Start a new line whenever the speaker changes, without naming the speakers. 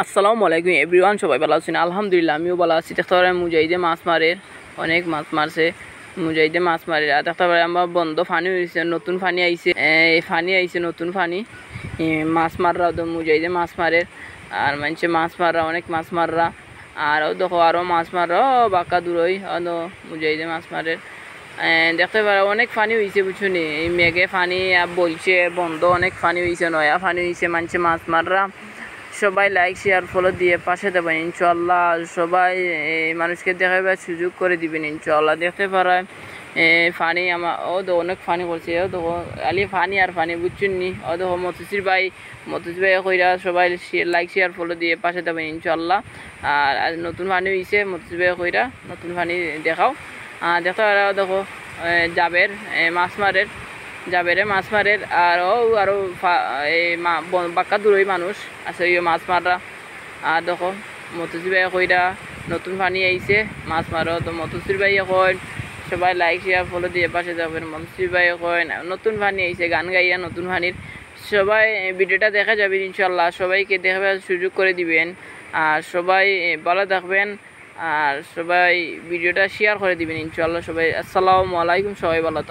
আসসালামু আলাইকুম এভরিওয়ান, সবাই ভালো আছেন? আলহামদুলিল্লাহ আমিও ভালো আছি। দেখতে পারেন মুজাহিদে মাছ মারে, অনেক মাছ মারছে। মুজাহিদে মাছ মারে আর দেখতে পারেন আমার বন্ধ ফানি হয়েছে, নতুন ফানি আইছে, ফানি আইছে নতুন ফানি। মাছ মাররা তো মুজাহিদে মাছ মারে আর মানুষে মাছ মাররা, অনেক মাছ মাররা। আরও দেখো আরও মাছ মাররা বাঁকা দূরই মুজাহিদে মাছ মারে। দেখতে পারো অনেক ফানি হয়েছে বুঝুনি, এই মেঘে ফানি বলছে বন্ধ, অনেক ফানি হয়েছে, নয়া ফানি হয়েছে, মানুষে মাছ মাররা। সবাই লাইক শেয়ার ফলো দিয়ে পাশে দেবেন ইনশাল্লাহ। সবাই মানুষকে দেখাবার সুযোগ করে দিবেন ইনশাল্লাহ। দেখতে পারেন ফানি আমার অনেক ফানি করছে, দেখো খালি ফানি আর ফানি বুঝছেন নি। দেখো মতুসির ভাই কইরা সবাই লাইক শেয়ার ফলো দিয়ে পাশে দেবেন ইনশাল্লাহ। আর নতুন ফানি হয়েছে, মতুসির ভাই কইরা নতুন ফানি দেখাও। দেখতে পারো দেখো জাবের মাছ মারের, যাবেরে মাছ মারের। আরও এই বাক্কা দূরই মানুষ আছে মাছ মাররা। আর দেখো মতুসির ভাই কইরা নতুন পানি আইছে মাছ মারো, তো মতুসির ভাই এখন সবাই লাইক শেয়ার ফলো দিয়ে পাশে যাবেন। মতুসির ভাই এখন নতুন পানি আইছে, গান গাইয়া নতুন পানির। সবাই ভিডিওটা দেখা যাবে ইনশাল্লাহ, সবাইকে দেখাবার সুযোগ করে দিবেন। আর সবাই ভালো থাকবেন আর সবাই ভিডিওটা শেয়ার করে দিবেন ইনশাল্লাহ। সবাই আসসালামু আলাইকুম, সবাই ভালো থাকবেন।